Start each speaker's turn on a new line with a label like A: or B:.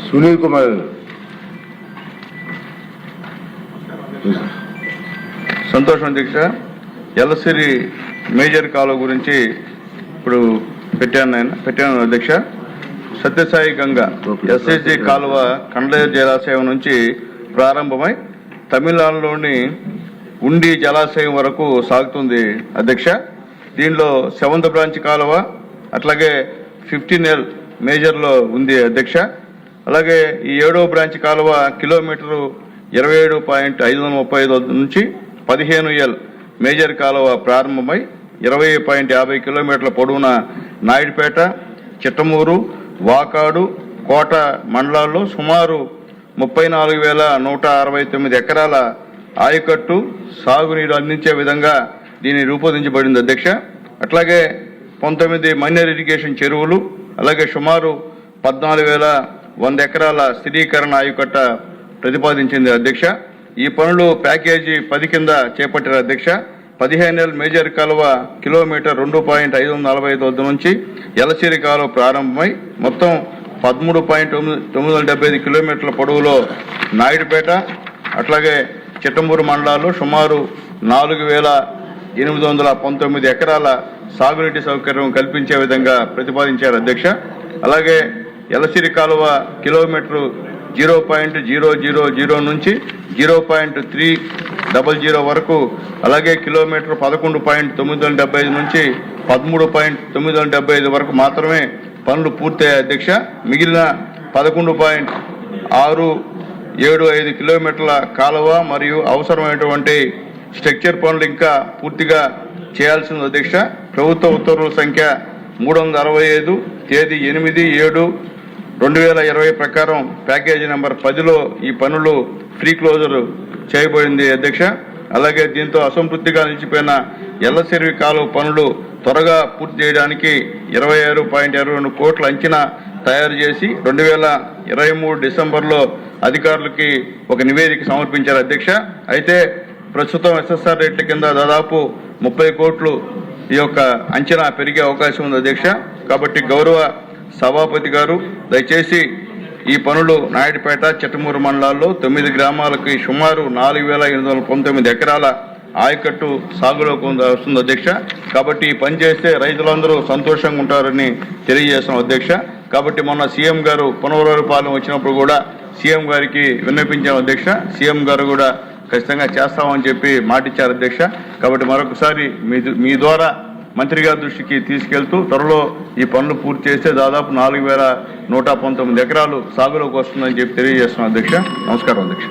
A: సునీల్ కుమార్.
B: సంతోషం అధ్యక్ష. ఎల్లసిరి మేజర్ కాలువ గురించి ఇప్పుడు పెట్టాను అధ్యక్ష. సత్యసాయి గంగ ఎస్ఎస్జి కాలువ కండ్లేరు జలాశయం నుంచి ప్రారంభమై తమిళనాడులోని ఉండి జలాశయం వరకు సాగుతుంది అధ్యక్ష. దీనిలో 7th బ్రాంచ్ కాలువ అట్లాగే 15L మేజర్లో ఉంది అధ్యక్ష. అలాగే ఈ 7వ బ్రాంచ్ కాలువ కిలోమీటరు 27.535 నుంచి 15L మేజర్ కాలువ ప్రారంభమై 20.50 కిలోమీటర్ల పొడవున నాయుడుపేట, చిట్టమూరు, వాకాడు, కోట మండలాల్లో సుమారు 34,169 ఎకరాల ఆయకట్టు సాగునీరు అందించే విధంగా దీన్ని రూపొందించబడింది అధ్యక్ష. అట్లాగే 19 మైనర్ ఇరిగేషన్ చెరువులు, అలాగే సుమారు 14,100 ఎకరాల స్థిరీకరణ ఆయకట్ట ప్రతిపాదించింది అధ్యక్ష. ఈ పనులు ప్యాకేజీ 10 కింద చేపట్టారు అధ్యక్ష. 15L మేజర్ కాలువ కిలోమీటర్ 2.545 వద్ద నుంచి ఎలసిరి కాలువ ప్రారంభమై మొత్తం 13.975 కిలోమీటర్ల పొడవులో నాయుడుపేట అట్లాగే చిట్టమూరు మండలాల్లో సుమారు 4,819 ఎకరాల సాగునీటి సౌకర్యం కల్పించే విధంగా ప్రతిపాదించారు అధ్యక్ష. అలాగే ఎలసిరి కాలువ కిలోమీటరు 0.000 నుంచి 0.300 వరకు, అలాగే కిలోమీటర్ 11.975 నుంచి 13.975 వరకు మాత్రమే పనులు పూర్తయ్యాయి అధ్యక్ష. మిగిలిన 11.675 కిలోమీటర్ల కాలువ మరియు అవసరమైనటువంటి స్ట్రక్చర్ పనులు ఇంకా పూర్తిగా చేయాల్సింది అధ్యక్ష. ప్రభుత్వ ఉత్తర్వుల సంఖ్య 365 తేదీ 8/7/2020 ప్రకారం ప్యాకేజీ నెంబర్ 10లో ఈ పనులు ఫ్రీ క్లోజర్ చేయబడింది అధ్యక్ష. అలాగే దీంతో అసంపూర్తిగా నిలిచిపోయిన ఎల్లసిరి కాలువ పనులు త్వరగా పూర్తి చేయడానికి 26.22 కోట్ల అంచనా తయారు చేసి 2023 డిసెంబర్లో అధికారులకి ఒక నివేదిక సమర్పించారు అధ్యక్ష. అయితే ప్రస్తుతం SSR రేట్ల కింద దాదాపు 30 కోట్లు ఈ యొక్క అంచనా పెరిగే అవకాశం ఉంది అధ్యక్ష. కాబట్టి గౌరవ సభాపతి గారు దయచేసి ఈ పనులు నాయుడుపేట, చిట్టమూరు మండలాల్లో 9 గ్రామాలకి సుమారు 4,819 ఎకరాల ఆయకట్టు సాగులోకి వస్తుంది అధ్యక్ష. కాబట్టి ఈ పని చేస్తే రైతులందరూ సంతోషంగా ఉంటారని తెలియజేస్తున్నాం అధ్యక్ష. కాబట్టి మొన్న సీఎం గారు పునర్వరపాలెం వచ్చినప్పుడు కూడా సీఎం గారికి విన్నపించాం అధ్యక్ష. సీఎం గారు కూడా ఖచ్చితంగా చేస్తామని చెప్పి మాటిచ్చారు అధ్యక్ష. కాబట్టి మరొకసారి మీ ద్వారా మంత్రి గారి దృష్టికి తీసుకెళ్తూ త్వరలో ఈ పనులు పూర్తి చేస్తే దాదాపు 4,119 ఎకరాలు సాగులోకి వస్తుందని చెప్పి తెలియజేస్తున్నాం అధ్యక్ష. నమస్కారం అధ్యక్ష.